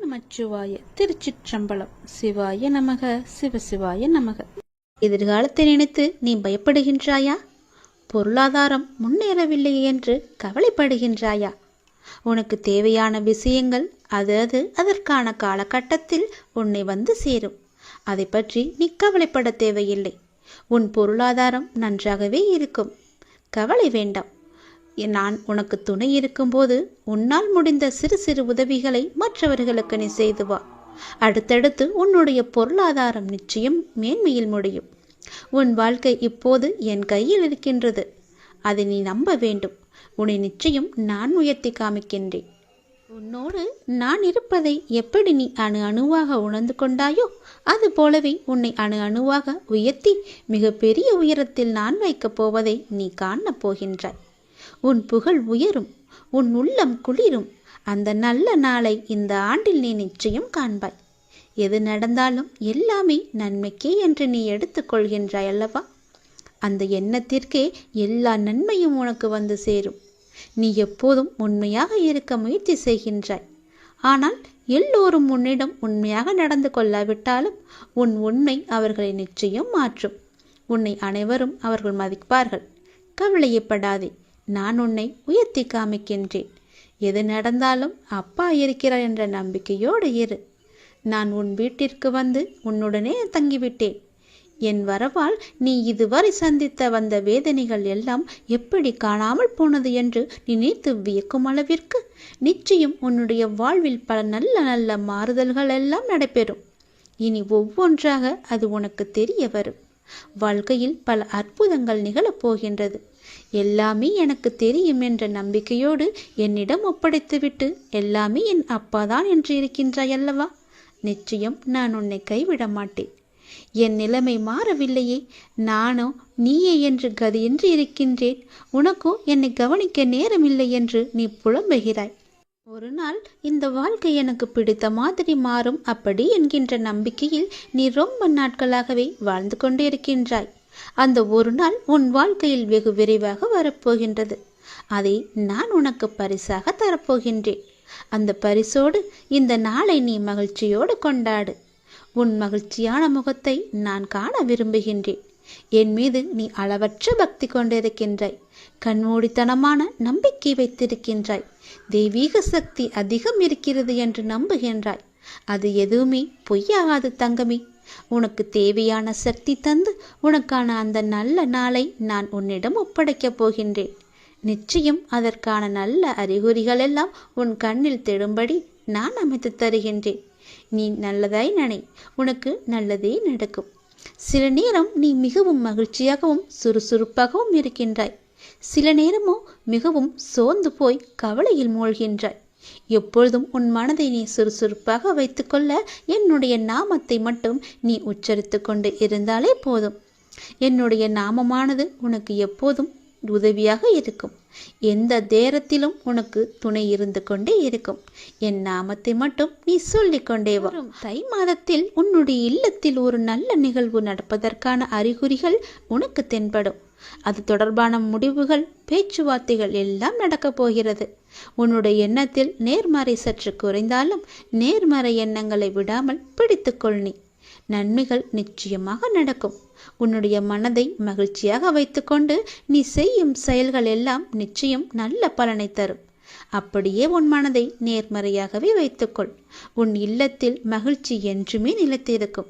நமச்சிவாய. திருச்சிற்றம்பலம். சிவாய நமக. சிவசிவாய நமக. எதிர்காலத்தை நினைத்து நீ பயப்படுகின்றாயா? பொருளாதாரம் முன்னேறவில்லை என்று கவலைப்படுகின்றாயா? உனக்கு தேவையான விஷயங்கள் அதற்கான காலகட்டத்தில் உன்னை வந்து சேரும். அதை பற்றி நீ கவலைப்பட தேவையில்லை. உன் பொருளாதாரம் நன்றாகவே இருக்கும். கவலை வேண்டாம். நான் உனக்கு துணை இருக்கும்போது உன்னால் முடிந்த சிறு சிறு உதவிகளை மற்றவர்களுக்கு நீ செய்து வா. அடுத்தடுத்து உன்னுடைய பொருளாதாரம் நிச்சயம் மேன்மையில் முடியும். உன் வாழ்க்கை இப்போது என் கையில் இருக்கின்றது. அதை நீ நம்ப வேண்டும். உன்னை நிச்சயம் நான் உயர்த்தி காமிக்கின்றேன். உன்னோடு நான் இருப்பதை எப்படி நீ அணு அணுவாக உணர்ந்து கொண்டாயோ அது போலவே உன்னை அணு அணுவாக உயர்த்தி மிகப்பெரிய உயரத்தில் நான் வைக்கப் போவதை நீ காணப் போகின்றாய். உன் புகழ் உயரும். உன் உள்ளம் குளிரும். அந்த நல்ல நாளை இந்த ஆண்டில் நீ நிச்சயம் காண்பாய். எது நடந்தாலும் எல்லாமே நன்மைக்கே என்று நீ எடுத்துக்கொள்கின்றாய் அல்லவா? அந்த எண்ணத்திற்கே எல்லா நன்மையும் உனக்கு வந்து சேரும். நீ எப்போதும் உண்மையாக இருக்க முயற்சி செய்கின்றாய். ஆனால் எல்லோரும் உன்னிடம் உண்மையாக நடந்து கொள்ளாவிட்டாலும் உன் உண்மை அவர்களை நிச்சயம் மாற்றும். உன்னை அனைவரும் அவர்கள் மதிப்பார்கள். கவலையப்படாதே. நான் உன்னை உயர்த்தி காமிக்கின்றேன். எது நடந்தாலும் அப்பா இருக்கிறார் என்ற நம்பிக்கையோடு இரு. நான் உன் வீட்டிற்கு வந்து உன்னுடனே தங்கிவிட்டேன். என் வரவால் நீ இதுவரை சந்தித்த வந்த வேதனைகள் எல்லாம் எப்படி காணாமல் போனது என்று நினைத்து வியக்கும் அளவிற்கு நிச்சயம் உன்னுடைய வாழ்வில் பல நல்ல நல்ல மாறுதல்கள் எல்லாம் நடைபெறும். இனி ஒவ்வொன்றாக அது உனக்கு தெரிய வரும். வாழ்க்கையில் பல அற்புதங்கள் நிகழப் போகின்றது. எல்லாமே எனக்கு தெரியும் என்ற நம்பிக்கையோடு என்னிடம் ஒப்படைத்துவிட்டு எல்லாமே என் அப்பாதான் என்று இருக்கின்றாய் அல்லவா? நிச்சயம் நான் உன்னை கைவிட மாட்டேன். என் நிலைமை மாறவில்லையே. நானோ நீயே என்று கதியின்றி இருக்கின்றேன். உனக்கோ என்னை கவனிக்க நேரமில்லை என்று நீ புலம்புகிறாய். ஒரு நாள் இந்த வாழ்க்கை எனக்கு பிடித்த மாதிரி மாறும் அப்படி என்கின்ற நம்பிக்கையில் நீ ரொம்ப நாட்களாகவே வாழ்ந்து கொண்டு இருக்கின்றாய். அந்த ஒரு நாள் உன் வாழ்க்கையில் வெகு விரைவாக வரப்போகின்றது. அதை நான் உனக்கு பரிசாக தரப்போகின்றேன். அந்த பரிசோடு இந்த நாளை நீ மகிழ்ச்சியோடு கொண்டாடு. உன் மகிழ்ச்சியான முகத்தை நான் காண விரும்புகின்றேன். என் மீது நீ அளவற்ற பக்தி கொண்டிருக்கின்றாய். கண்மூடித்தனமான நம்பிக்கை வைத்திருக்கின்றாய். தெய்வீக சக்தி அதிகம் இருக்கிறது என்று நம்புகின்றாய். அது எதுவுமே பொய்யாகாது தங்கமே. உனக்கு தேவையான சக்தி தந்து உனக்கான அந்த நல்ல நாளை நான் உன்னிடம் ஒப்படைக்கப் போகின்றேன். நிச்சயம் அதற்கான நல்ல அறிகுறிகள் எல்லாம் உன் கண்ணில் தெடும்படி நான் அமைத்து தருகின்றேன். நீ நல்லதாய் நினை. உனக்கு நல்லதே நடக்கும். சில நேரம் நீ மிகவும் மகிழ்ச்சியாகவும் சுறுசுறுப்பாகவும் இருக்கின்றாய். சில நேரமோ மிகவும் சோர்ந்து போய் கவலையில் மூழ்கின்றாய். எப்பொழுதும் உன் மனதை நீ சுறுசுறுப்பாக வைத்துக்கொள்ள என்னுடைய நாமத்தை மட்டும் நீ உச்சரித்து கொண்டு இருந்தாலே போதும். என்னுடைய நாமமானது உனக்கு எப்போதும் உதவியாக இருக்கும். எந்த நேரத்திலும் உனக்கு துணை இருந்து கொண்டே இருக்கும். என் நாமத்தை மட்டும் நீ சொல்லிக்கொண்டே வா. தை மாதத்தில் உன்னுடைய இல்லத்தில் ஒரு நல்ல நிகழ்வு நடப்பதற்கான அறிகுறிகள் உனக்கு தென்படும். அது தொடர்பான முடிவுகள், பேச்சுவார்த்தைகள் எல்லாம் நடக்கப் போகிறது. உன்னுடைய எண்ணத்தில் நேர்மறை சற்று குறைந்தாலும் நேர்மறை எண்ணங்களை விடாமல் பிடித்துக்கொள். நீ நன்மைகள் நிச்சயமாக நடக்கும். உன்னுடைய மனதை மகிழ்ச்சியாக வைத்துக்கொண்டு நீ செய்யும் செயல்கள் எல்லாம் நிச்சயம் நல்ல பலனை தரும். அப்படியே உன் மனதை நேர்மறையாகவே வைத்துக்கொள். உன் இல்லத்தில் மகிழ்ச்சி என்றுமே நிலைத்திருக்கும்.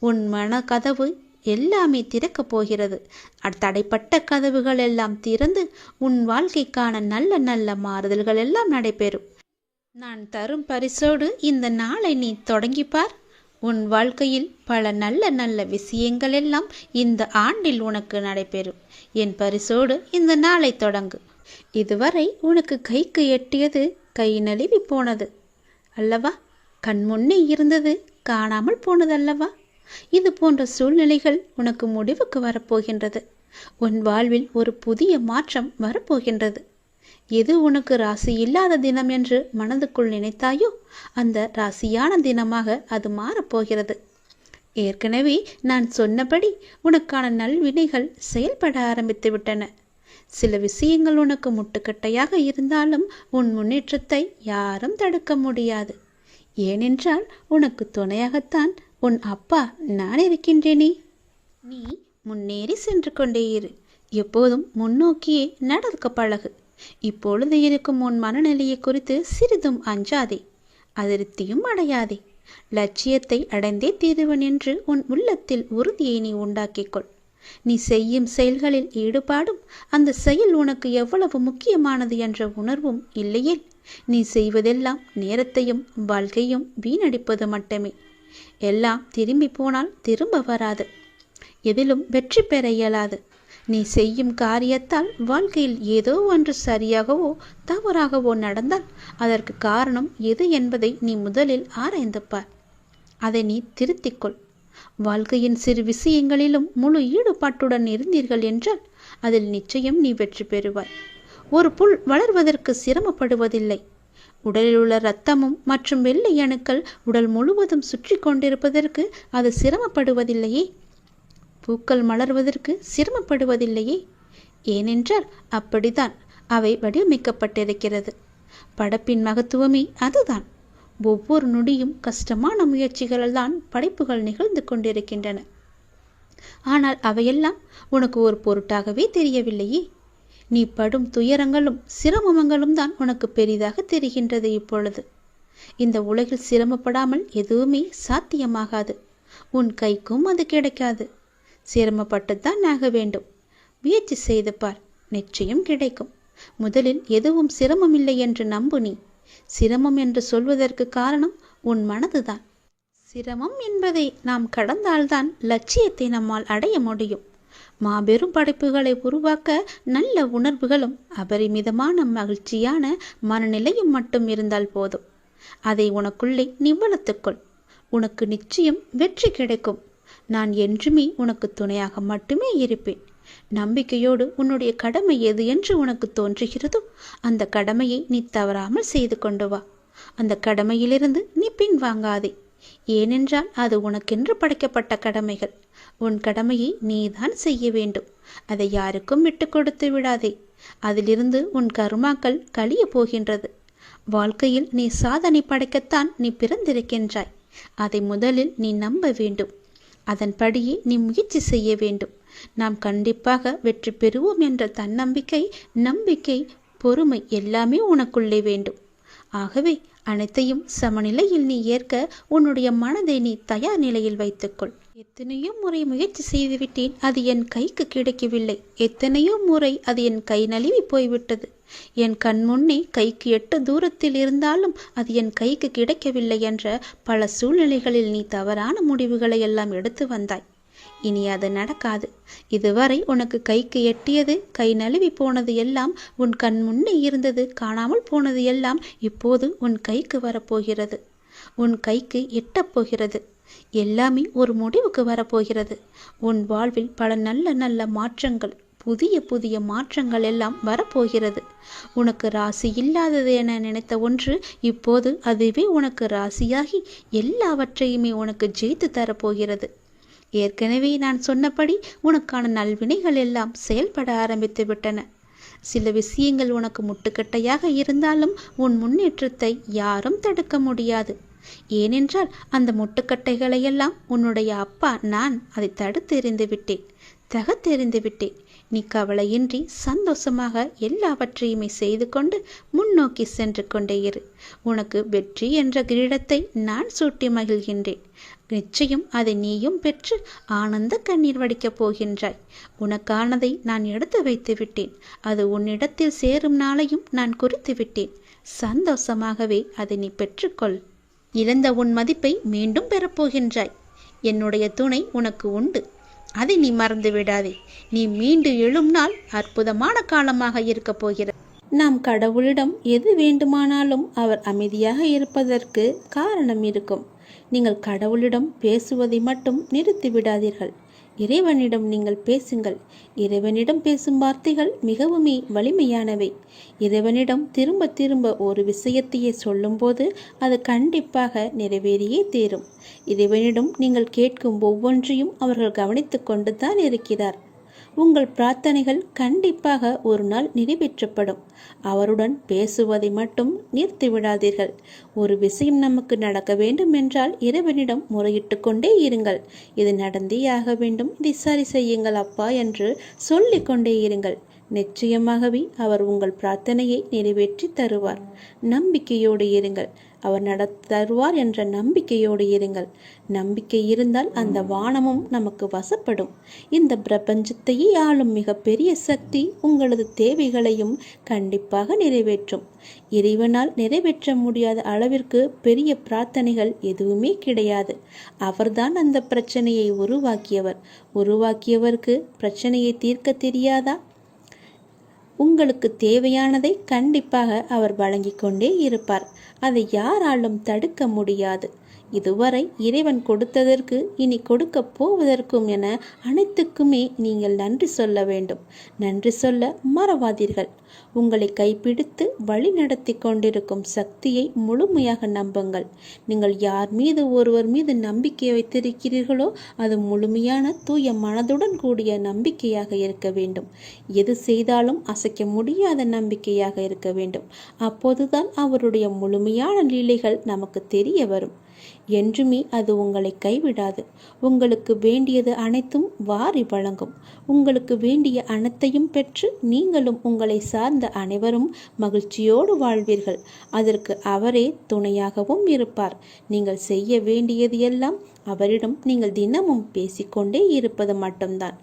உன் மன கதவு எல்லாமே திறக்கப் போகிறது. தடைப்பட்ட கதவுகள் எல்லாம் திறந்து உன் வாழ்க்கைக்கான நல்ல நல்ல மாறுதல்கள் எல்லாம் நடைபெறும். நான் தரும் பரிசோடு இந்த நாளை நீ தொடங்கிப்பார். உன் வாழ்க்கையில் பல நல்ல நல்ல விஷயங்கள் எல்லாம் இந்த ஆண்டில் உனக்கு நடைபெறும். என் பரிசோடு இந்த நாளை தொடங்கு. இதுவரை உனக்கு கைக்கு எட்டியது கை நழுவி போனது அல்லவா? கண்முன்னே இருந்தது காணாமல் போனது அல்லவா? இது போன்ற சூழ்நிலைகள் உனக்கு முடிவுக்கு வரப்போகின்றது. உன் வாழ்வில் ஒரு புதிய மாற்றம் வரப்போகின்றது. எது உனக்கு ராசி இல்லாத தினம் என்று மனதுக்குள் நினைத்தாயோ அந்த ராசியான தினமாக அது மாறப்போகிறது. ஏற்கனவே நான் சொன்னபடி உனக்கான நல்வினைகள் செயல்பட ஆரம்பித்து விட்டன. சில விஷயங்கள் உனக்கு முட்டுக்கட்டையாக இருந்தாலும் உன் முன்னேற்றத்தை யாரும் தடுக்க முடியாது. ஏனென்றால் உனக்கு துணையாகத்தான் உன் அப்பா நான் இருக்கின்றேனே. நீ முன்னேறி சென்று கொண்டே இரு. எப்போதும் முன்னோக்கியே நடக்க பழகு. இப்பொழுது இருக்கும் உன் மனநிலையை குறித்து சிறிதும் அஞ்சாதே, அதிருப்தியும் அடையாதே. லட்சியத்தை அடைந்தே தீருவன் என்று உன் உள்ளத்தில் உறுதியை நீ உண்டாக்கிக்கொள். நீ செய்யும் செயல்களில் ஈடுபாடும் அந்த செயல் உனக்கு எவ்வளவு முக்கியமானது என்ற உணர்வும் இல்லையே, நீ செய்வதெல்லாம் நேரத்தையும் வாழ்க்கையும் வீணடிப்பது மட்டுமே. எல்லாம் திரும்பி போனால் திரும்ப வராது. எதிலும் வெற்றி பெற இயலாது. நீ செய்யும் காரியத்தால் வாழ்க்கையில் ஏதோ ஒன்று சரியாகவோ தவறாகவோ நடந்தால் அதற்கு காரணம் எது என்பதை நீ முதலில் ஆராய்ந்து பார். அதை நீ திருத்திக்கொள். வாழ்க்கையின் சிறு விஷயங்களிலும் முழு ஈடுபாட்டுடன் இருந்தீர்கள் என்றால் அதில் நிச்சயம் நீ வெற்றி பெறுவாய். ஒரு புல் வளர்வதற்கு சிரமப்படுவதில்லை. உடலில் உள்ள இரத்தமும் மற்றும் வெள்ளை அணுக்கள் உடல் முழுவதும் சுற்றி கொண்டிருப்பதற்கு அது சிரமப்படுவதில்லையே. பூக்கள் மலர்வதற்கு சிரமப்படுவதில்லையே. ஏனென்றால் அப்படித்தான் அவை வடிவமைக்கப்பட்டிருக்கிறது. படைப்பின் மகத்துவமே அதுதான். ஒவ்வொரு நொடியும் கஷ்டமான முயற்சிகளால் தான் படைப்புகள் நிகழ்ந்து கொண்டிருக்கின்றன. ஆனால் அவையெல்லாம் உனக்கு ஒரு பொருட்டாகவே தெரியவில்லையே. நீ படும் துயரங்களும் சிரமங்களும் தான் உனக்கு பெரிதாக தெரிகின்றது. இப்பொழுது இந்த உலகில் சிரமப்படாமல் எதுவுமே சாத்தியமாகாது. உன் கைக்கும் அது கிடைக்காது. சிரமப்பட்டுத்தான் ஆக வேண்டும். முயற்சி செய்து பார், நிச்சயம் கிடைக்கும். முதலில் எதுவும் சிரமமில்லை என்று நம்பு. நீ சிரமம் என்று சொல்வதற்கு காரணம் உன் மனதுதான். சிரமம் என்பதை நாம் கடந்தால்தான் லட்சியத்தை நம்மால் அடைய முடியும். மாபெரும் படைப்புகளை உருவாக்க நல்ல உணர்வுகளும் அபரிமிதமான மகிழ்ச்சியான மனநிலையும் மட்டும் இருந்தால் போதும். அதை உனக்குள்ளே நீ வளர்த்துக்கொள். உனக்கு நிச்சயம் வெற்றி கிடைக்கும். நான் என்றுமே உனக்கு துணையாக மட்டுமே இருப்பேன். நம்பிக்கையோடு உன்னுடைய கடமை எது என்று உனக்கு தோன்றுகிறதோ அந்த கடமையை நீ தவறாமல் செய்து கொண்டு வா. அந்த கடமையிலிருந்து நீ பின்வாங்காதே. ஏனென்றால் அது உனக்கென்று படைக்கப்பட்ட கடமைகள். உன் கடமையை நீதான் செய்ய வேண்டும். அதை யாருக்கும் விட்டு கொடுத்து விடாதே. அதிலிருந்து உன் கர்மாக்கள் கழிய போகின்றது. வாழ்க்கையில் நீ சாதனை படைக்கத்தான் நீ பிறந்திருக்கின்றாய். அதை முதலில் நீ நம்ப வேண்டும். அதன்படியே நீ முயற்சி செய்ய வேண்டும். நாம் கண்டிப்பாக வெற்றி பெறுவோம் என்ற தன்னம்பிக்கை, நம்பிக்கை, பொறுமை எல்லாமே உனக்குள்ளே வேண்டும். ஆகவே அனைத்தையும் சமநிலையில் நீ ஏற்க உன்னுடைய மனதை நீ தயார் நிலையில் வைத்துக்கொள். எத்தனையோ முறை முயற்சி செய்துவிட்டேன், அது என் கைக்கு கிடைக்கவில்லை. எத்தனையோ முறை அது என் கை நழுவி போய்விட்டது. என் கண் முன்னே கைக்கு எட்ட தூரத்தில் இருந்தாலும் அது என் கைக்கு கிடைக்கவில்லை என்ற பல சூழ்நிலைகளில் நீ தவறான முடிவுகளை எல்லாம் எடுத்து வந்தாய். இனி அது நடக்காது. இதுவரை உனக்கு கைக்கு எட்டியது, கை நழுவி போனது எல்லாம், உன் கண் முன்னே இருந்தது, காணாமல் போனது எல்லாம் இப்போது உன் கைக்கு வரப்போகிறது. உன் கைக்கு எட்டப் போகிறது. எல்லாமே ஒரு முடிவுக்கு வரப்போகிறது. உன் வாழ்வில் பல நல்ல நல்ல மாற்றங்கள், புதிய புதிய மாற்றங்கள் எல்லாம் வரப்போகிறது. உனக்கு ராசி இல்லாதது என நினைத்த ஒன்று இப்போது அதுவே உனக்கு ராசியாகி எல்லாவற்றையுமே உனக்கு ஜெயித்து தரப்போகிறது. ஏற்கனவே நான் சொன்னபடி உனக்கான நல்வினைகள் எல்லாம் செயல்பட ஆரம்பித்து விட்டன. சில விஷயங்கள் உனக்கு முட்டுக்கட்டையாக இருந்தாலும் உன் முன்னேற்றத்தை யாரும் தடுக்க முடியாது. ஏனென்றால் அந்த முட்டுக்கட்டைகளை எல்லாம் உன்னுடைய அப்பா நான் அதை தடுத்து எறிந்து விட்டேன், தகர்த்தெறிந்து விட்டேன். நீ கவலையின்றி சந்தோஷமாக எல்லாவற்றையுமே செய்து கொண்டு முன்னோக்கி சென்று கொண்டே இரு. உனக்கு வெற்றி என்ற கிரீடத்தை நான் சூட்டி மகிழ்கின்றேன். நிச்சயம் அதை நீயும் பெற்று ஆனந்த கண்ணீர் வடிக்கப் போகின்றாய். உனக்கானதை நான் எடுத்து வைத்து விட்டேன். அது உன்னிடத்தில் சேரும் நாளையும் நான் குறித்து விட்டேன். சந்தோஷமாகவே அதை நீ பெற்றுக்கொள். இழந்த உன் மதிப்பை மீண்டும் பெறப்போகின்றாய். என்னுடைய துணை உனக்கு உண்டு. அதை நீ மறந்து விடாதே. நீ மீண்டு எழும் நாள் அற்புதமான காலமாக இருக்கப் போகிறது. நாம் கடவுளிடம் எது வேண்டுமானாலும் அவர் அமைதியாக இருப்பதற்கு காரணம் இருக்கும். நீங்கள் கடவுளிடம் பேசுவதை மட்டும் நிறுத்தி விடாதீர்கள். இறைவனிடம் நீங்கள் பேசுங்கள். இறைவனிடம் பேசும் வார்த்தைகள் மிகவுமே வலிமையானவை. இறைவனிடம் திரும்ப திரும்ப ஒரு விஷயத்தையே சொல்லும்போது அது கண்டிப்பாக நிறைவேறியே தீரும். இறைவனிடம் நீங்கள் கேட்கும் ஒவ்வொன்றையும் அவர்கள் கவனித்து கொண்டு தான் இருக்கிறார். உங்கள் பிரார்த்தனைகள் கண்டிப்பாக ஒரு நாள் நிறைவேற்றப்படும். அவருடன் பேசுவதை மட்டும் நிறுத்திவிடாதீர்கள். ஒரு விஷயம் நமக்கு நடக்க வேண்டும் என்றால் இறைவனிடம் முறையிட்டு கொண்டே இருங்கள். இது நடந்தே ஆக வேண்டும், இதை சரி செய்யுங்கள் அப்பா என்று சொல்லிக் கொண்டே இருங்கள். நிச்சயமாகவே அவர் உங்கள் பிரார்த்தனையை நிறைவேற்றி தருவார். நம்பிக்கையோடு இருங்கள். அவர் தருவார் என்ற நம்பிக்கையோடு இருங்கள். நம்பிக்கை இருந்தால் அந்த வானமும் நமக்கு வசப்படும். இந்த பிரபஞ்சத்தையே ஆளும் மிகப்பெரிய சக்தி உங்களது தேவைகளையும் கண்டிப்பாக நிறைவேற்றும். இறைவனால் நிறைவேற்ற முடியாத அளவிற்கு பெரிய பிரார்த்தனைகள் எதுவுமே கிடையாது. அவர்தான் அந்த பிரச்சனையை உருவாக்கியவருக்கு பிரச்சனையை தீர்க்க தெரியாதா? உங்களுக்கு தேவையானதை கண்டிப்பாக அவர் வழங்கிக் கொண்டே இருப்பார். அதை யாராலும் தடுக்க முடியாது. இதுவரை இறைவன் கொடுத்ததற்கு இனி கொடுக்க போவதற்கும் என அனைத்துக்குமே நீங்கள் நன்றி சொல்ல வேண்டும். நன்றி சொல்ல மறவாதீர்கள். உங்களை கைப்பிடித்து வழி நடத்தி கொண்டிருக்கும் சக்தியை முழுமையாக நம்புங்கள். நீங்கள் யார் மீது ஒருவர் மீது நம்பிக்கை வைத்திருக்கிறீர்களோ அது முழுமையான தூய மனதுடன் கூடிய நம்பிக்கையாக இருக்க வேண்டும். எது செய்தாலும் அசைக்க முடியாத நம்பிக்கையாக இருக்க வேண்டும். அப்போதுதான் அவருடைய முழுமையான லீலைகள் நமக்கு தெரிய வரும். என்றுமே அது உங்களை கைவிடாது. உங்களுக்கு வேண்டியது அனைத்தும் வாரி வழங்கும். உங்களுக்கு வேண்டிய அனைத்தையும் பெற்று நீங்களும் உங்களை சார்ந்த அனைவரும் மகிழ்ச்சியோடு வாழ்வீர்கள். அதற்கு அவரே துணையாகவும் இருப்பார். நீங்கள் செய்ய வேண்டியது எல்லாம் அவரிடம் நீங்கள் தினமும் பேசிக்கொண்டே இருப்பது மட்டும்தான்.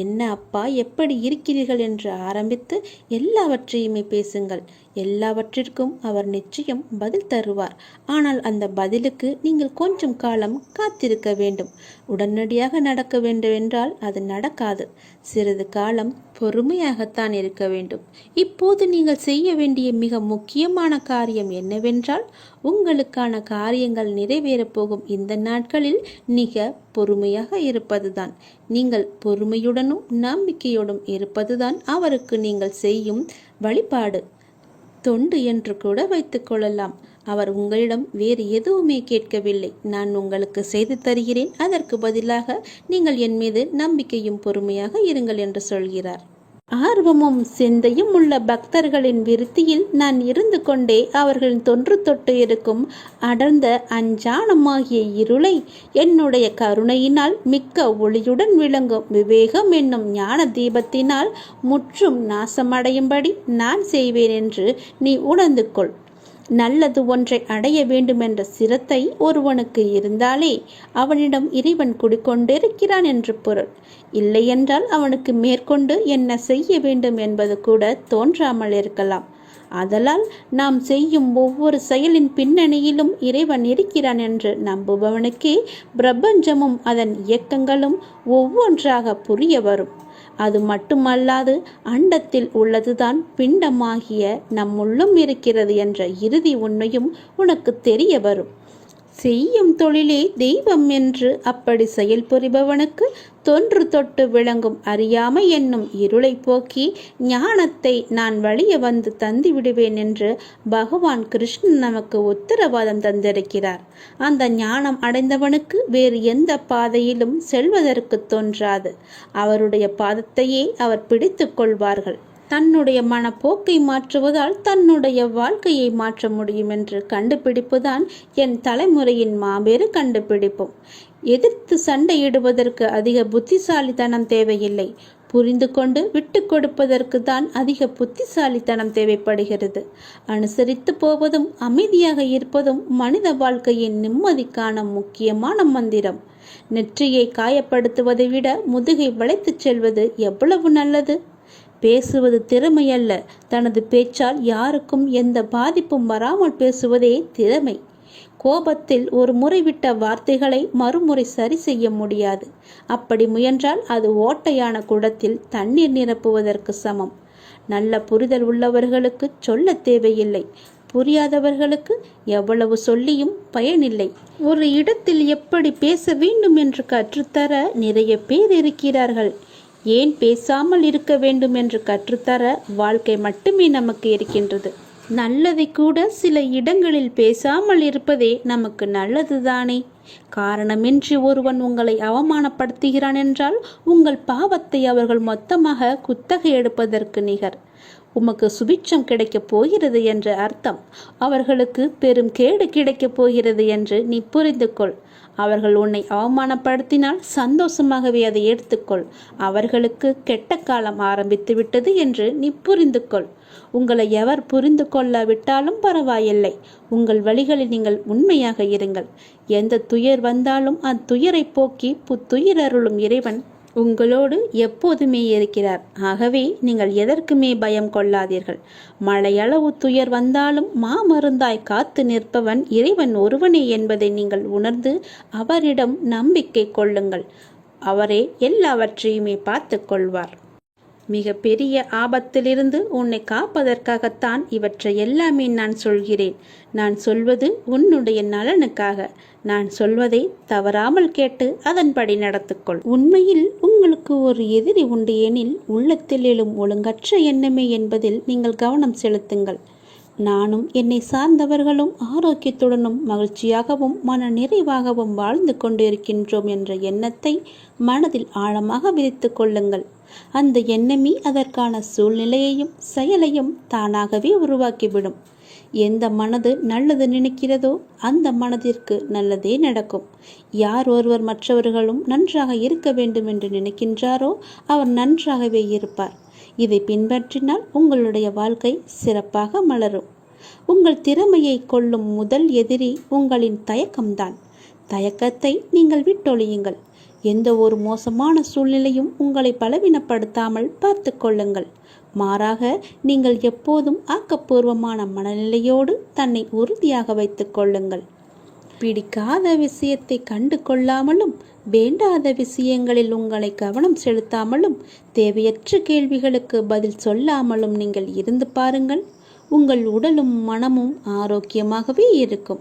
என்ன அப்பா, எப்படி இருக்கிறீர்கள் என்று ஆரம்பித்து எல்லாவற்றையுமே பேசுங்கள். எல்லாவற்றிற்கும் அவர் நிச்சயம் பதில் தருவார். ஆனால் அந்த பதிலுக்கு நீங்கள் கொஞ்சம் காலம் காத்திருக்க வேண்டும். உடனடியாக நடக்க வேண்டும் என்றால் அது நடக்காது. சிறிது காலம் பொறுமையாகத்தான் இருக்க வேண்டும். இப்போது நீங்கள் செய்ய வேண்டிய மிக முக்கியமான காரியம் என்னவென்றால், உங்களுக்கான காரியங்கள் நிறைவேறப் போகும் இந்த நாட்களில் மிக பொறுமையாக இருப்பதுதான். நீங்கள் பொறுமையுடனும் நம்பிக்கையோடும் இருப்பதுதான் அவருக்கு நீங்கள் செய்யும் வழிபாடு, தொண்டு என்று கூட வைத்துக் கொள்ளலாம். அவர் உங்களிடம் வேறு எதுவுமே கேட்கவில்லை. நான் உங்களுக்கு செய்து தருகிறேன், அதற்கு பதிலாக நீங்கள் என் மீது நம்பிக்கையும் பொறுமையாக இருங்கள் என்று சொல்கிறார். ஆர்வமும் சிந்தையும் உள்ள பக்தர்களின் விருத்தியில் நான் இருந்து கொண்டே அவர்களின் தொன்று தொட்டு இருக்கும் அடர்ந்த அஞ்ஞானமாகிய இருளை என்னுடைய கருணையினால் மிக்க ஒளியுடன் விளங்கும் விவேகம் என்னும் ஞான தீபத்தினால் முற்றும் நாசமடையும்படி நான் செய்வேன் என்று நீ உணர்ந்து கொள். நல்லது ஒன்றை அடைய வேண்டுமென்ற சிரத்தை ஒருவனுக்கு இருந்தாலே அவனிடம் இறைவன் குடிக்கொண்டிருக்கிறான் என்று பொருள். இல்லையென்றால் அவனுக்கு மேற்கொண்டு என்ன செய்ய வேண்டும் என்பது கூட தோன்றாமல் இருக்கலாம். ஆதலால் நாம் செய்யும் ஒவ்வொரு செயலின் பின்னணியிலும் இறைவன் இருக்கிறான் என்று நம்புபவனுக்கே பிரபஞ்சமும் அதன் இயக்கங்களும் ஒவ்வொன்றாக புரிய வரும். அது மட்டுமல்லாது அண்டத்தில் உள்ளதுதான் பிண்டமாகிய நம்முள்ளும் இருக்கிறது என்ற இறுதி உண்மையும் உனக்கு தெரிய வரும். செய்யும் தொழிலே தெய்வம் என்று அப்படி செயல்புரிபவனுக்கு தொன்று தொட்டு விளங்கும் அறியாமை என்னும் இருளை போக்கி ஞானத்தை நான் வழிய வந்து தந்து விடுவேன் என்று பகவான் கிருஷ்ணன் நமக்கு உத்தரவாதம் தந்திருக்கிறார். அந்த ஞானம் அடைந்தவனுக்கு வேறு எந்த பாதையிலும் செல்வதற்கு தோன்றாது. அவருடைய பாதத்தையே அவர் பிடித்து கொள்வார்கள். தன்னுடைய மனப்போக்கை மாற்றுவதால் தன்னுடைய வாழ்க்கையை மாற்ற முடியும் என்று கண்டுபிடிப்புதான் என் தலைமுறையின் மாபெரு கண்டுபிடிப்பும். எதிர்த்து சண்டையிடுவதற்கு அதிக புத்திசாலித்தனம் தேவையில்லை. புரிந்து கொண்டு விட்டு கொடுப்பதற்கு தான் அதிக புத்திசாலித்தனம் தேவைப்படுகிறது. அனுசரித்து போவதும் அமைதியாக இருப்பதும் மனித வாழ்க்கையின் நிம்மதிக்கான முக்கியமான மந்திரம். நெற்றியை காயப்படுத்துவதை விட முதுகை வளைத்துச் செல்வது எவ்வளவு நல்லது. பேசுவது திறமையல்ல, தனது பேச்சால் யாருக்கும் எந்த பாதிப்பும் வராமல் பேசுவதே திறமை. கோபத்தில் ஒரு முறை விட்ட வார்த்தைகளை மறுமுறை சரி செய்ய முடியாது. அப்படி முயன்றால் அது ஓட்டையான குடத்தில் தண்ணீர் நிரப்புவதற்கு சமம். நல்ல புரிதல் உள்ளவர்களுக்கு சொல்ல தேவையில்லை. புரியாதவர்களுக்கு எவ்வளவு சொல்லியும் பயனில்லை. ஒரு இடத்தில் எப்படி பேச வேண்டும் என்று கற்றுத்தர நிறைய பேர் இருக்கிறார்கள். ஏன் பேசாமல் இருக்க வேண்டும் என்று கற்றுத்தர வாழ்க்கை மட்டுமே நமக்கு இருக்கின்றது. நல்லதை கூட சில இடங்களில் பேசாமல் இருப்பதே நமக்கு நல்லதுதானே. காரணமின்றி ஒருவன் உங்களை அவமானப்படுத்துகிறான் என்றால் உங்கள் பாவத்தை அவர்கள் மொத்தமாக குத்தகை எடுப்பதற்கு நிகர். உமக்கு சுபிட்சம் கிடைக்கப் போகிறது என்ற அர்த்தம். அவர்களுக்கு பெரும் கேடு கிடைக்கப் போகிறது என்று நீ புரிந்து கொள். அவர்கள் உன்னை அவமானப்படுத்தினால் சந்தோஷமாகவே அதை எடுத்துக்கொள். அவர்களுக்கு கெட்ட காலம் ஆரம்பித்து விட்டது என்று நீ புரிந்து கொள். உங்களை எவர் புரிந்து கொள்ளாவிட்டாலும் பரவாயில்லை. உங்கள் வழிகளில் நீங்கள் உண்மையாக இருங்கள். எந்த துயர் வந்தாலும் அத்துயரை போக்கி புத்துயிரருளும் இறைவன் உங்களோடு எப்போதுமே இருக்கிறார். ஆகவே நீங்கள் எதற்குமே பயம் கொள்ளாதீர்கள். மழையளவு துயர் வந்தாலும் மாமருந்தாய் காத்து நிற்பவன் இறைவன் ஒருவனே என்பதை நீங்கள் உணர்ந்து அவரிடம் நம்பிக்கை கொள்ளுங்கள். அவரே எல்லாவற்றையுமே பார்த்து கொள்வார். மிக பெரிய ஆபத்திலிருந்து உன்னை காப்பதற்காகத்தான் இவற்றை எல்லாமே நான் சொல்கிறேன். நான் சொல்வது உன்னுடைய நலனுக்காக. நான் சொல்வதை தவறாமல் கேட்டு அதன்படி நடத்துக்கொள். உண்மையில் உங்களுக்கு ஒரு எதிரி உண்டு எனில் உள்ளத்தில் எழும் ஒழுங்கற்ற எண்ணமே என்பதில் நீங்கள் கவனம் செலுத்துங்கள். நானும் என்னை சார்ந்தவர்களும் ஆரோக்கியத்துடனும் மகிழ்ச்சியாகவும் மன நிறைவாகவும் வாழ்ந்து கொண்டிருக்கின்றோம் என்ற எண்ணத்தை மனதில் ஆழமாக விதித்து கொள்ளுங்கள். அந்த எண்ணமே அதற்கான சூழ்நிலையையும் செயலையும் தானாகவே உருவாக்கிவிடும். எந்த மனது நல்லது நினைக்கிறதோ அந்த மனதிற்கு நல்லதே நடக்கும். யார் ஒருவர் மற்றவர்களும் நன்றாக இருக்க வேண்டும் என்று நினைக்கின்றாரோ அவர் நன்றாகவே இருப்பார். இதை பின்பற்றினால் உங்களுடைய வாழ்க்கை சிறப்பாக மலரும். உங்கள் திறமையை கொள்ளும் முதல் எதிரி உங்களின் தயக்கம்தான். தயக்கத்தை நீங்கள் விட்டொழியுங்கள். எந்த ஒரு மோசமான சூழ்நிலையும் உங்களை பலவீனப்படுத்தாமல் பார்த்து கொள்ளுங்கள். மாறாக நீங்கள் எப்போதும் ஆக்கப்பூர்வமான மனநிலையோடு தன்னை உறுதியாக வைத்துக் கொள்ளுங்கள். பிடிக்காத விஷயத்தை கண்டு கொள்ளாமலும் வேண்டாத விஷயங்களில் உங்களை கவனம் செலுத்தாமலும் தேவையற்ற கேள்விகளுக்கு பதில் சொல்லாமலும் நீங்கள் இருந்து பாருங்கள். உங்கள் உடலும் மனமும் ஆரோக்கியமாகவே இருக்கும்.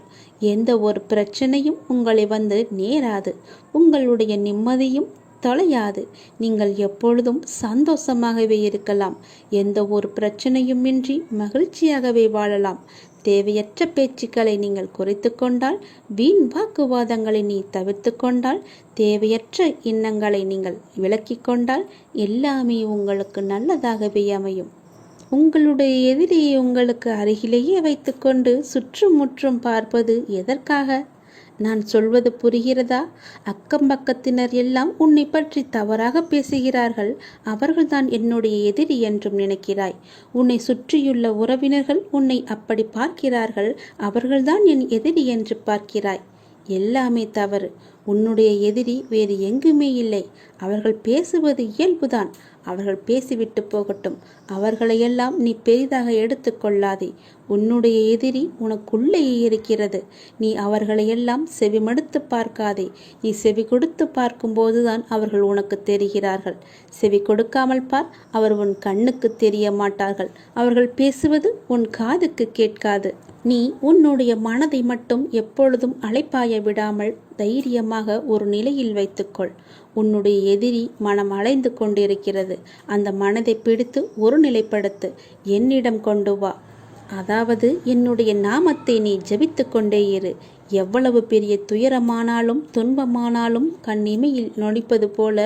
எந்த ஒரு பிரச்சனையும் உங்களை வந்து நேராது. உங்களுடைய நிம்மதியும் தொலையாது. நீங்கள் எப்பொழுதும் சந்தோஷமாகவே இருக்கலாம். எந்த ஒரு பிரச்சனையுமின்றி மகிழ்ச்சியாகவே வாழலாம். தேவையற்ற பேச்சுக்களை நீங்கள் குறைத்து கொண்டால், வீண் வாக்குவாதங்களை நீ தவிர்த்து கொண்டால், தேவையற்ற எண்ணங்களை நீங்கள் விலக்கி கொண்டால் எல்லாமே உங்களுக்கு நல்லதாகவே அமையும். உங்களுடைய எதிரியை உங்களுக்கு அருகிலேயே வைத்துக்கொண்டு சுற்றுமுற்றும் பார்ப்பது எதற்காக? நான் சொல்வது புரிகிறதா? அக்கம் பக்கத்தினர் எல்லாம் உன்னை பற்றி தவறாக பேசுகிறார்கள். அவர்கள்தான் என்னுடைய எதிரி என்றும் நினைக்கிறாய். உன்னை சுற்றியுள்ள உறவினர்கள் உன்னை அப்படி பார்க்கிறார்கள். அவர்கள்தான் என் எதிரி என்று பார்க்கிறாய். எல்லாமே தவறு. உன்னுடைய எதிரி வேறு எங்குமே இல்லை. அவர்கள் பேசுவது இயல்புதான். அவர்கள் பேசிவிட்டு போகட்டும். அவர்களையெல்லாம் நீ பெரிதாக எடுத்துக்கொள்ளாதே. உன்னுடைய எதிரி உனக்குள்ளேயே இருக்கிறது. நீ அவர்களையெல்லாம் செவிமடுத்து பார்க்காதே. நீ செவி கொடுத்து பார்க்கும்போதுதான் அவர்கள் உனக்கு தெரிகிறார்கள். செவி கொடுக்காமல் பார், அவர் உன் கண்ணுக்கு தெரிய மாட்டார்கள். அவர்கள் பேசுவது உன் காதுக்கு கேட்காது. நீ உன்னுடைய மனதை மட்டும் எப்பொழுதும் அலைப்பாய விடாமல் தைரியமாக ஒரு நிலையில் வைத்துக்கொள். உன்னுடைய எதிரி மனம் அலைந்து கொண்டிருக்கிறது. அந்த மனதை பிடித்து ஒரு நிலைப்படுத்து. என்னிடம் கொண்டு வா. அதாவது என்னுடைய நாமத்தை நீ ஜபித்து கொண்டே இரு. எவ்வளவு பெரிய துயரமானாலும் துன்பமானாலும் கண்ணிமையில் நொடிப்பது போல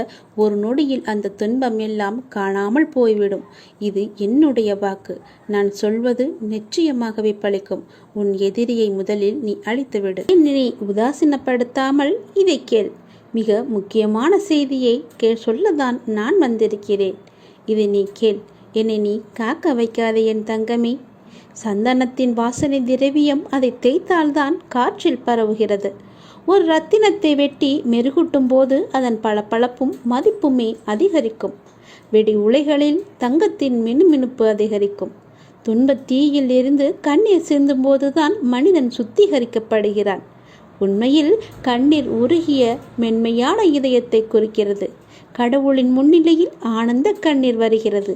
ஒரு நொடியில் அந்த துன்பம் எல்லாம் காணாமல் போய்விடும். இது என்னுடைய வாக்கு. நான் சொல்வது நிச்சயமாகவே பலிக்கும். உன் எதிரியை முதலில் நீ அழித்துவிடு. என்னை உதாசீனப்படுத்தாமல் இதை கேள். மிக முக்கியமான செய்தியை சொல்லதான் நான் வந்திருக்கிறேன். இதை நீ கேள். என்னை நீ காக்க வைக்காதே என் தங்கமே. சந்தனத்தின் வாசனை திரவியம் அதை தேய்த்தால்தான் காற்றில் பரவுகிறது. ஒரு ரத்தினத்தை வெட்டி மெருகூட்டும் போது அதன் பளபளப்பும் மதிப்புமே அதிகரிக்கும். வெடி உலைகளில் தங்கத்தின் மினுமினுப்பு அதிகரிக்கும். துன்பத் தீயில் இருந்து கண்ணீர் சிந்தும் போதுதான் மனிதன் சுத்திகரிக்கப்படுகிறான். உண்மையில் கண்ணீர் உருகிய மென்மையான இதயத்தை குறிக்கிறது. கடவுளின் முன்னிலையில் ஆனந்த கண்ணீர் வருகிறது.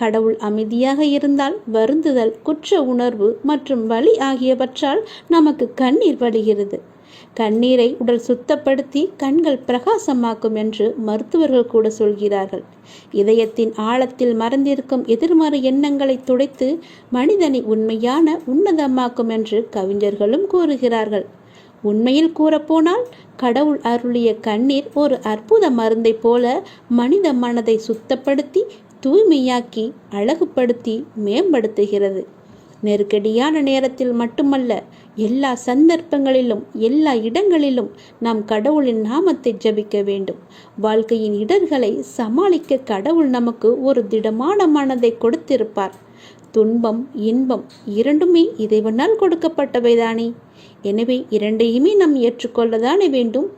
கடவுள் அமைதியாக இருந்தால் வருந்துதல், குற்ற உணர்வு மற்றும் வலி ஆகியவற்றால் நமக்கு கண்ணீர் வடிகிறது. கண்ணீரை உடல் சுத்தப்படுத்தி கண்கள் பிரகாசமாக்கும் என்று மருத்துவர்கள் கூட சொல்கிறார்கள். இதயத்தின் ஆழத்தில் மறைந்திருக்கும் எதிர்மறை எண்ணங்களை துடைத்து மனிதனை உண்மையான உன்னதமாக்கும் என்று கவிஞர்களும் கூறுகிறார்கள். உண்மையில் கூறப்போனால் கடவுள் அருளிய கண்ணீர் ஒரு அற்புத மருந்தை போல மனித மனதை சுத்தப்படுத்தி தூய்மையாக்கி அழகுபடுத்தி மேம்படுத்துகிறது. நெருக்கடியான நேரத்தில் மட்டுமல்ல, எல்லா சந்தர்ப்பங்களிலும் எல்லா இடங்களிலும் நாம் கடவுளின் நாமத்தை ஜபிக்க வேண்டும். வாழ்க்கையின் இடர்களை சமாளிக்க கடவுள் நமக்கு ஒரு திடமான மனதை கொடுத்திருப்பார். துன்பம் இன்பம் இரண்டுமே இறைவனால் கொடுக்கப்பட்டவைதானே. எனவே இரண்டையுமே நாம் ஏற்றுக்கொள்ளதானே வேண்டும்.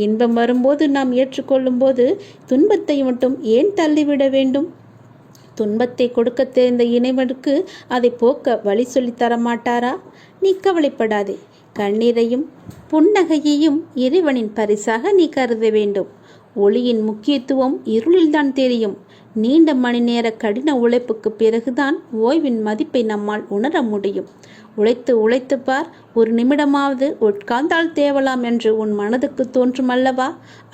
இன்பம் வரும்போது நாம் ஏற்றுக்கொள்ளும் போது துன்பத்தை மட்டும் ஏன் தள்ளிவிட வேண்டும்? துன்பத்தை கொடுக்க தெரிந்த இறைவனுக்கு அதை போக்க வழி சொல்லி தரமாட்டாரா? நீ கவலைப்படாதே. கண்ணீரையும் புன்னகையையும் இறைவனின் பரிசாக நீ கருத வேண்டும். ஒளியின் முக்கியத்துவம் இருளில்தான் தெரியும். நீண்ட மணி நேர கடின உழைப்புக்கு பிறகுதான் ஓய்வின் மதிப்பை நம்மால் உணர முடியும். உழைத்து உழைத்து பார், ஒரு நிமிடமாவது உட்கார்ந்தால் தேவலாம் என்று உன் மனதுக்கு தோன்றும் அல்லவா?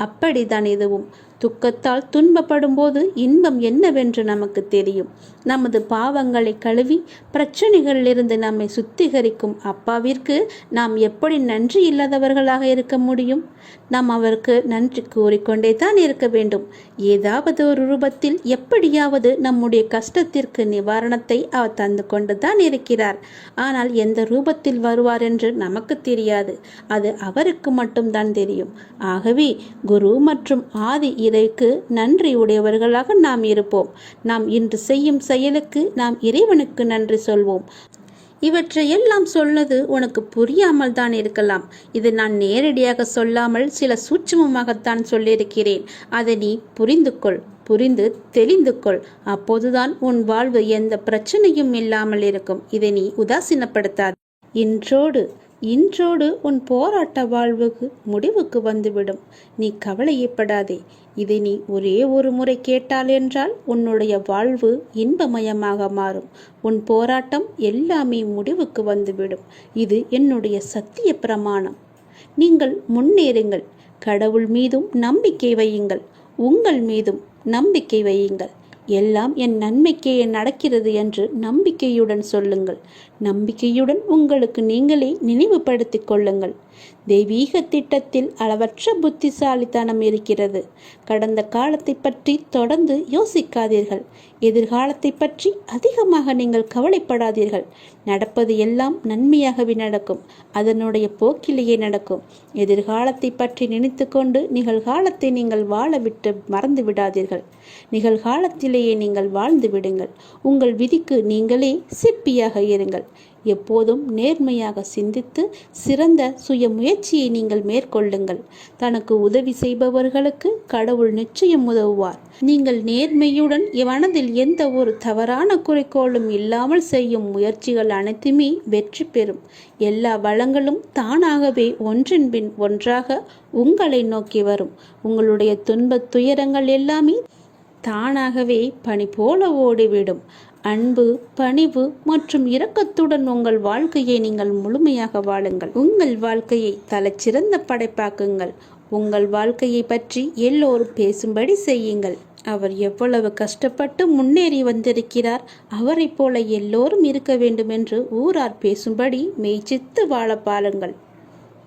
அப்படித்தான் இதுவும். துக்கத்தால் துன்பப்படும் போது இன்பம் என்னவென்று நமக்கு தெரியும். நமது பாவங்களை கழுவி பிரச்சனைகளிலிருந்து நம்மை சுத்திகரிக்கும் அப்பாவிற்கு நாம் எப்படி நன்றி இல்லாதவர்களாக இருக்க முடியும்? நாம் அவருக்கு நன்றி கூறிக்கொண்டே தான் இருக்க வேண்டும். ஏதாவது ஒரு ரூபத்தில் எப்படியாவது நம்முடைய கஷ்டத்திற்கு நிவாரணத்தை அவர் தந்து கொண்டு தான் இருக்கிறார். ஆனால் எந்த ரூபத்தில் வருவார் என்று நமக்கு தெரியாது. அது அவருக்கு மட்டும்தான் தெரியும். ஆகவே குரு மற்றும் ஆதி இறைக்கு நன்றி உடையவர்களாக நாம் இருப்போம். நாம் இன்று செய்யும் செயலுக்கு நாம் இறைவனுக்கு நன்றி சொல்வோம். இவற்றையெல்லாம் சொன்னது உனக்கு புரியாமல் தான் இருக்கலாம். இது நான் நேரடியாக சொல்லாமல் சில சூட்சமமாகத்தான் சொல்லியிருக்கிறேன். அதை நீ புரிந்து தெளிந்து கொள். அப்போதுதான் உன் வாழ்வு எந்த பிரச்சனையும் இல்லாமல் இருக்கும். இதை நீ உதாசீனப்படுத்தாது. இன்றோடு உன் போராட்ட வாழ்வுக்கு முடிவுக்கு வந்துவிடும். நீ கவலையப்படாதே. இதை நீ ஒரே ஒரு முறை கேட்டால் என்றால் உன்னுடைய வாழ்வு இன்பமயமாக மாறும். உன் போராட்டம் எல்லாமே முடிவுக்கு வந்துவிடும். இது என்னுடைய சத்திய பிரமாணம். நீங்கள் முன்னேறுங்கள். கடவுள் மீதும் நம்பிக்கை வையுங்கள். உங்கள் மீதும் நம்பிக்கை வையுங்கள். எல்லாம் என் நன்மைக்கே நடக்கிறது என்று நம்பிக்கையுடன் சொல்லுங்கள். நம்பிக்கையுடன் உங்களுக்கு நீங்களே நினைவுபடுத்திக் கொள்ளுங்கள். தெய்வீக திட்டத்தில் அளவற்ற புத்திசாலித்தனம் இருக்கிறது. கடந்த காலத்தை பற்றி தொடர்ந்து யோசிக்காதீர்கள். எதிர்காலத்தை பற்றி அதிகமாக நீங்கள் கவலைப்படாதீர்கள். நடப்பது எல்லாம் நன்மையாகவே நடக்கும். அதனுடைய போக்கிலேயே நடக்கும். எதிர்காலத்தை பற்றி நினைத்து கொண்டு நிகழ்காலத்தை நீங்கள் வாழ விட்டு மறந்து விடாதீர்கள். நிகழ்காலத்திலேயே நீங்கள் வாழ்ந்து விடுங்கள். உங்கள் விதிக்கு நீங்களே சிற்பியாக இருங்கள். எப்போதும் நேர்மையாக சிந்தித்து சிறந்த சுய முயற்சியை நீங்கள் மேற்கொள்ளுங்கள். தனக்கு உதவி செய்பவர்களுக்கு கடவுள் நிச்சயம் உதவுவார். நீங்கள் நேர்மையுடன் மனதில் எந்த ஒரு தவறான குறிக்கோளும் இல்லாமல் செய்யும் முயற்சிகள் அனைத்துமே வெற்றி பெறும். எல்லா வளங்களும் தானாகவே ஒன்றின் பின் ஒன்றாக உங்களை நோக்கி வரும். உங்களுடைய துன்பத் துயரங்கள் எல்லாமே தானாகவே பனி போல ஓடிவிடும். அன்பு, பணிவு மற்றும் இரக்கத்துடன் உங்கள் வாழ்க்கையை நீங்கள் முழுமையாக வாழுங்கள். உங்கள் வாழ்க்கையை தலைச்சிறந்த படைப்பாக்குங்கள். உங்கள் வாழ்க்கையை பற்றி எல்லோரும் பேசும்படி செய்யுங்கள். அவர் எவ்வளவு கஷ்டப்பட்டு முன்னேறி வந்திருக்கிறார், அவரை போல எல்லோரும் இருக்க வேண்டும் என்று ஊரார் பேசும்படி மெய்ச்சித்து வாழ பாருங்கள்.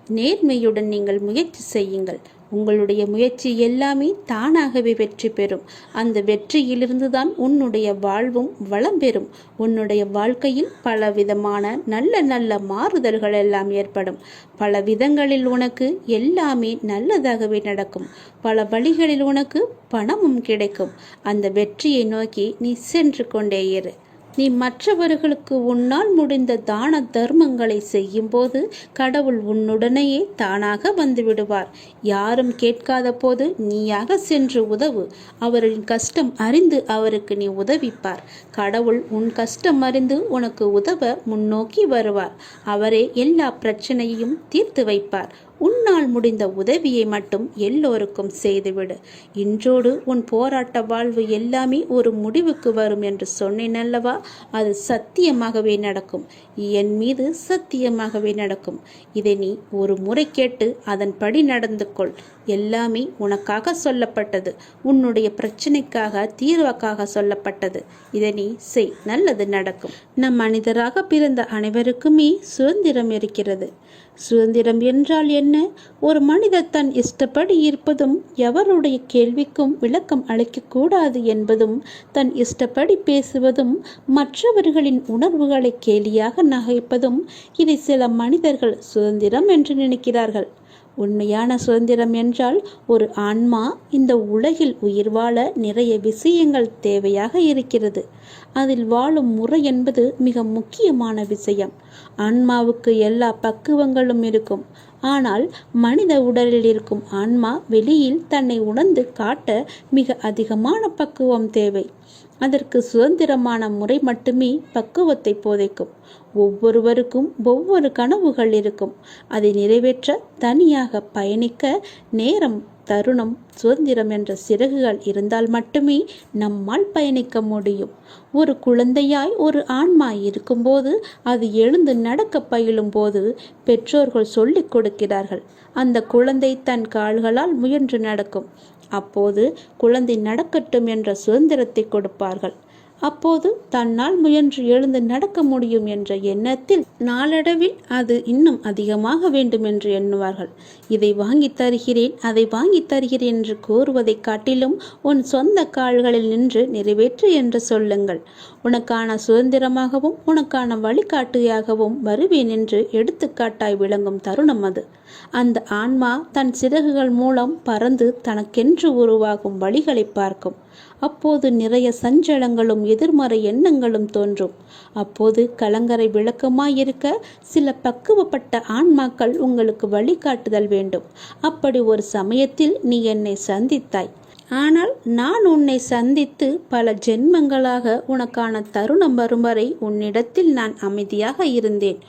நேர்மையுடன் நீங்கள் முயற்சி செய்யுங்கள். உங்களுடைய முயற்சி எல்லாமே தானாகவே வெற்றி பெறும். அந்த வெற்றியிலிருந்து தான் உன்னுடைய வாழ்வும் வளம் பெறும். உன்னுடைய வாழ்க்கையில் பலவிதமான நல்ல நல்ல மாறுதல்கள் எல்லாம் ஏற்படும். பல விதங்களில் உனக்கு எல்லாமே நல்லதாகவே நடக்கும். பல வழிகளில் உனக்கு பணமும் கிடைக்கும். அந்த வெற்றியை நோக்கி நீ சென்று கொண்டே இரு. நீ மற்றவர்களுக்கு உன்னால் முடிந்த தான தர்மங்களை செய்யும் போது கடவுள் உன்னுடனேயே தானாக வந்து விடுவார். யாரும் கேட்காத போது நீயாக சென்று உதவு. அவரின் கஷ்டம் அறிந்து அவருக்கு நீ உதவிப்பார். கடவுள் உன் கஷ்டம் அறிந்து உனக்கு உதவ முன்னோக்கி வருவார். அவரே எல்லா பிரச்சனையையும் தீர்த்து வைப்பார். உன்னால் முடிந்த உதவியை மட்டும் எல்லோருக்கும் செய்துவிடு. இன்றோடு உன் போராட்ட வாழ்வு எல்லாமே ஒரு முடிவுக்கு வரும் என்று சொன்னேன் அல்லவா? அது சத்தியமாகவே நடக்கும். என் மீது சத்தியமாகவே நடக்கும். இதை நீ ஒரு முறை கேட்டு அதன்படி நடந்து கொள். எல்லாமே உனக்காக சொல்லப்பட்டது. உன்னுடைய பிரச்சனைக்காக, தீர்வுக்காக சொல்லப்பட்டது. இதை நீ செய், நல்லது நடக்கும். நம் மனிதராக பிறந்த அனைவருக்குமே சுதந்திரம் இருக்கிறது. சுதந்திரம் என்றால் என்ன? ஒரு மனிதர் தன் இஷ்டப்படி இருப்பதும், எவருடைய கேள்விக்கும் விளக்கம் அளிக்கக்கூடாது என்பதும், தன் இஷ்டப்படி பேசுவதும், மற்றவர்களின் உணர்வுகளை கேலியாக நகைப்பதும், இதை சில மனிதர்கள் சுதந்திரம் என்று நினைக்கிறார்கள். உண்மையான சுதந்திரம் என்றால், ஒரு ஆன்மா இந்த உலகில் உயிர் வாழ நிறைய விஷயங்கள் தேவையாக இருக்கிறது. அதில் வாழும் முறை என்பது மிக முக்கியமான விஷயம். ஆன்மாவுக்கு எல்லா பக்குவங்களும் இருக்கும். ஆனால் மனித உடலில் இருக்கும் ஆன்மா வெளியில் தன்னை உணர்ந்து காட்ட மிக அதிகமான பக்குவம் தேவை. அதற்கு சுதந்திரமான முறை மட்டுமே பக்குவத்தை போதைக்கும். ஒவ்வொருவருக்கும் ஒவ்வொரு கனவுகள் இருக்கும். அதை நிறைவேற்ற தனியாக பயணிக்க நேரம், தருணம், சுதந்திரம் என்ற சிறகுகள் இருந்தால் மட்டுமே நம்மால் பயணிக்க முடியும். ஒரு குழந்தையாய் ஒரு ஆன்மா இருக்கும்போது, அது எழுந்து நடக்க பயிலும் போது பெற்றோர்கள் சொல்லிக் கொடுக்கிறார்கள். அந்த குழந்தை தன் கால்களால் முயன்று நடக்கும். அப்போது குழந்தை நடக்கட்டும் என்ற சுதந்திரத்தை கொடுப்பார்கள். அப்போது தன்னால் முயன்று எழுந்து நடக்க முடியும் என்ற எண்ணத்தில் நாளடைவில் அது இன்னும் அதிகமாக வேண்டும் என்று எண்ணுவார்கள். இதை வாங்கி தருகிறேன், அதை வாங்கி தருகிறேன் என்று கூறுவதை காட்டிலும் உன் சொந்த கால்களில் நின்று நிறைவேற்று என்று சொல்லுங்கள். உனக்கான சுதந்திரமாகவும் உனக்கான வழிகாட்டியாகவும் வருவேன் என்று எடுத்துக்காட்டாய் விளங்கும் தருணம் அது. அந்த ஆன்மா தன் சிறகுகள் மூலம் பறந்து தனக்கென்று உருவாகும் வழிகளை பார்க்கும். அப்போது நிறைய சஞ்சலங்களும் எதிர்மறை எண்ணங்களும் தோன்றும். அப்போது கலங்கரை விளக்கமாயிருக்க சில பக்குவப்பட்ட ஆன்மாக்கள் உங்களுக்கு வழிகாட்டுதல் வேண்டும். அப்படி ஒரு சமயத்தில் நீ என்னை சந்தித்தாய். ஆனால் நான் உன்னை சந்தித்து பல ஜென்மங்களாக உனக்கான தருணம் வரும் வரை உன்னிடத்தில் நான் அமைதியாக இருந்தேன்.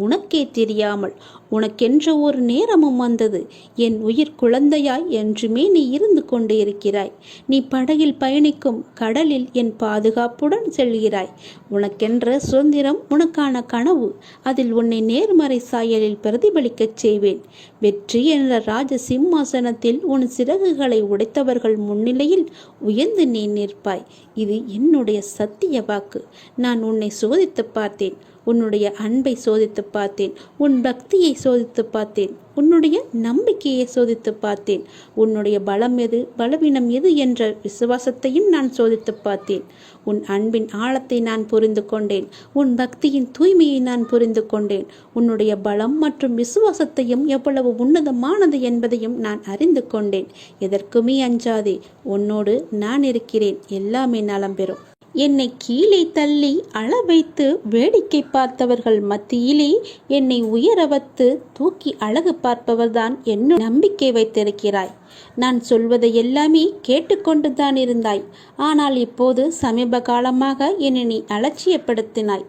உனக்கே தெரியாமல் உனக்கென்ற ஒரு நேரமும் வந்தது. என் உயிர் குழந்தையாய் என்றுமே நீ இருந்து கொண்டு இருக்கிறாய். நீ படகில் பயணிக்கும் கடலில் என் பாதுகாப்புடன் செல்கிறாய். உனக்கென்ற சுதந்திரம், உனக்கான கனவு. அதில் உன்னை நேர்மறை சாயலில் பிரதிபலிக்கச் செய்வேன். வெற்றி என்ற ராஜ சிம்மாசனத்தில் உன் சிறகுகளை உடைத்தவர்கள் முன்னிலையில் உயர்ந்து நீ நிற்பாய். இது என்னுடைய சத்திய வாக்கு. நான் உன்னை சோதித்து பார்த்தேன். உன்னுடைய அன்பை சோதித்து பார்த்தேன். உன் பக்தியை சோதித்து பார்த்தேன். உன்னுடைய நம்பிக்கையை சோதித்து பார்த்தேன். உன்னுடைய பலம் எது, பலவீனம் எது என்ற விசுவாசத்தையும் நான் சோதித்து பார்த்தேன். உன் அன்பின் ஆழத்தை நான் புரிந்து கொண்டேன். உன் பக்தியின் தூய்மையை நான் புரிந்து கொண்டேன். உன்னுடைய பலம் மற்றும் விசுவாசத்தையும் எவ்வளவு உன்னதமானது என்பதையும் நான் அறிந்து கொண்டேன். எதற்குமே அஞ்சாதே, உன்னோடு நான் இருக்கிறேன். எல்லாமே நலம் பெறும். என்னை கீழே தள்ளி அள வைத்து வேடிக்கை பார்த்தவர்கள் மத்தியிலே என்னை உயர வைத்து தூக்கி அழகு பார்ப்பவர்தான் என்ன நம்பிக்கை வைத்திருக்கிறாய். நான் சொல்வதை எல்லாமே கேட்டுக்கொண்டுதான் இருந்தாய். ஆனால் இப்போது சமீப காலமாக என்னை நீ அலட்சியப்படுத்தினாய்.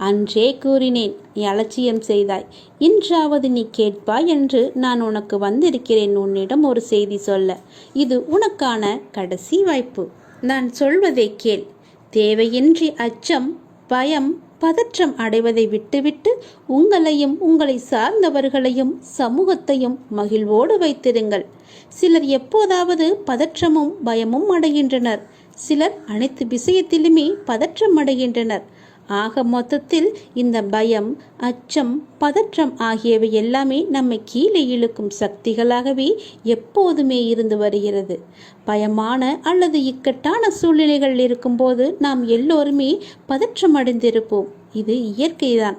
அன்றே கூறினேன், நீ அலட்சியம் செய்தாய். இன்றாவது நீ கேட்பாய் என்று நான் உனக்கு வந்திருக்கிறேன் உன்னிடம் ஒரு செய்தி சொல்ல. இது உனக்கான கடைசி வாய்ப்பு. நான் சொல்வதை கேள். தேவையின்றி அச்சம், பயம், பதற்றம் அடைவதை விட்டுவிட்டு உங்களையும் உங்களை சார்ந்தவர்களையும் சமூகத்தையும் மகிழ்வோடு வைத்திருங்கள். சிலர் எப்போதாவது பதற்றமும் பயமும் அடைகின்றனர். சிலர் அனைத்து விஷயத்திலுமே பதற்றம் அடைகின்றனர். ஆக மொத்தத்தில் இந்த பயம், அச்சம், பதற்றம் ஆகியவை எல்லாமே நம்மை கீழே இழுக்கும் சக்திகளாகவே எப்போதுமே இருந்து வருகிறது. பயமான அல்லது இக்கட்டான சூழ்நிலைகள் இருக்கும்போது நாம் எல்லோருமே பதற்றம் அடைந்திருப்போம். இது இயற்கைதான்.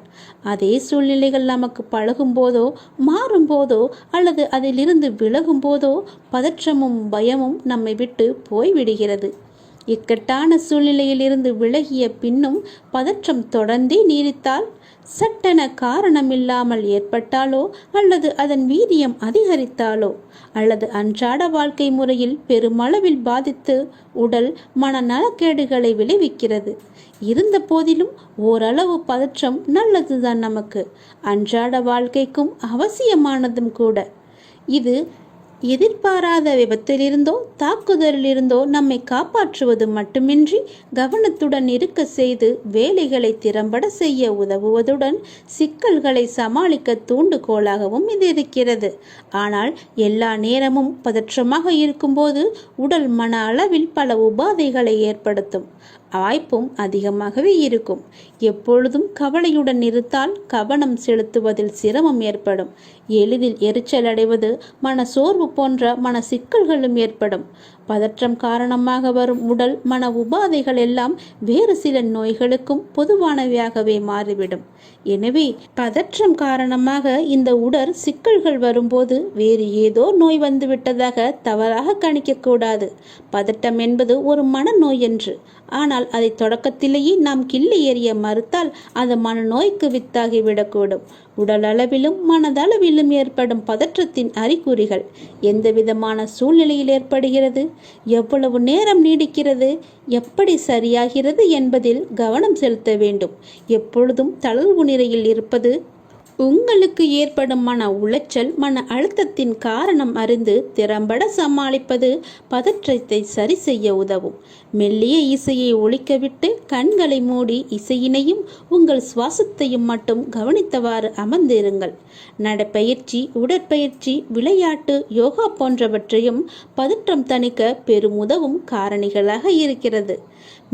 அதே சூழ்நிலைகள் நமக்கு பழகும் போதோ, மாறும் போதோ, அல்லது அதிலிருந்து விலகும் போதோ பதற்றமும் பயமும் நம்மை விட்டு போய்விடுகிறது. இக்கட்டான சூழ்நிலையிலிருந்து விலகிய பின்னும் பதற்றம் தொடர்ந்தே நீடித்தால், சட்டென காரணமில்லாமல் ஏற்பட்டாலோ, அல்லது அதன் வீரியம் அதிகரித்தாலோ, அல்லது அன்றாட வாழ்க்கை முறையில் பெருமளவில் பாதித்து உடல் மன நலக்கேடுகளை விளைவிக்கிறது. இருந்த போதிலும் ஓரளவு பதற்றம் நல்லதுதான். நமக்கு அன்றாட வாழ்க்கைக்கும் அவசியமானதும் கூட. இது எதிர்பாராத விபத்திலிருந்தோ தாக்குதலிலிருந்தோ நம்மை காப்பாற்றுவது மட்டுமின்றி கவனத்துடன் இருக்க செய்து வேலைகளை திறம்பட செய்ய உதவுவதுடன் சிக்கல்களை சமாளிக்க தூண்டுகோலாகவும் இது இருக்கிறது. ஆனால் எல்லா நேரமும் பதற்றமாக இருக்கும்போது உடல் மன அளவில் பல உபாதைகளை ஏற்படுத்தும் வாய்ப்பும் அதிகமாகவே இருக்கும். எப்பொழுதும் கவலையுடன் இருந்தால் கவனம் செலுத்துவதில் சிரமம் ஏற்படும். எளிதில் எரிச்சல் அடைவது, மன சோர்வு போன்ற மன சிக்கல்களும் ஏற்படும். பதற்றம் காரணமாக வரும் உடல் மன உபாதைகள் எல்லாம் வேறு சில நோய்களுக்கும் பொதுவானவையாகவே மாறிவிடும். எனவே பதற்றம் காரணமாக இந்த உடல் சிக்கல்கள் வரும்போது வேறு ஏதோ நோய் வந்துவிட்டதாக தவறாக கணிக்கக்கூடாது. பதட்டம் என்பது ஒரு மனநோய் என்று. ஆனால் அதை தொடக்கத்திலேயே நாம் கிள்ளி எறிய மறுத்தால் அது மனநோய்க்கு வித்தாகிவிடக்கூடும். உடல் அளவிலும் மனதளவிலும் ஏற்படும் பதற்றத்தின் அறிகுறிகள் எந்த விதமான சூழ்நிலையில் ஏற்படுகிறது, எவ்வளவு நேரம் நீடிக்கிறது, எப்படி சரியாகிறது என்பதில் கவனம் செலுத்த வேண்டும். எப்பொழுதும் தளர்வு நிலையில் இருப்பது, உங்களுக்கு ஏற்படும் மன உளைச்சல், மன அழுத்தத்தின் காரணம் அறிந்து திறம்பட சமாளிப்பது பதற்றத்தை சரி செய்ய உதவும். மெல்லிய இசையை ஒலிக்கவிட்டு கண்களை மூடி இசையினையும் உங்கள் சுவாசத்தையும் மட்டும் கவனித்தவாறு அமர்ந்திருங்கள். நடைப்பயிற்சி, உடற்பயிற்சி, விளையாட்டு, யோகா போன்றவற்றையும் பதற்றம் தணிக்க பெருமுதவும் காரணிகளாக இருக்கிறது.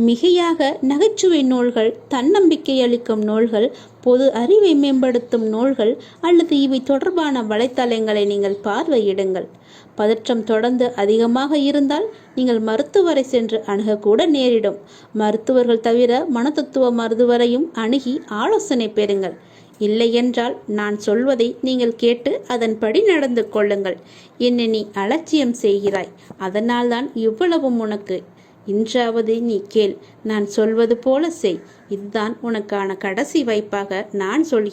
மிகையாக நகைச்சுவை நூல்கள், தன்னம்பிக்கை அளிக்கும் நூல்கள், பொது அறிவை மேம்படுத்தும் நூல்கள் அல்லது இவை தொடர்பான வலைத்தளங்களை நீங்கள் பார்வையிடுங்கள். பதற்றம் தொடர்ந்து அதிகமாக இருந்தால் நீங்கள் மருத்துவரை சென்று அணுகக்கூட நேரிடும். மருத்துவர்கள் தவிர மனதத்துவ மருத்துவரையும் அணுகி ஆலோசனை பெறுங்கள். இல்லையென்றால் நான் சொல்வதை நீங்கள் கேட்டு அதன்படி நடந்து கொள்ளுங்கள். என்னை நீ அலட்சியம் செய்கிறாய், அதனால்தான் இவ்வளவும் உனக்கு. இன்றாவது நீ கேள், நான் சொல்வது போல செய். இதுதான் உனக்கான கடைசி வாய்ப்பாக நான் சொல்கிறேன்.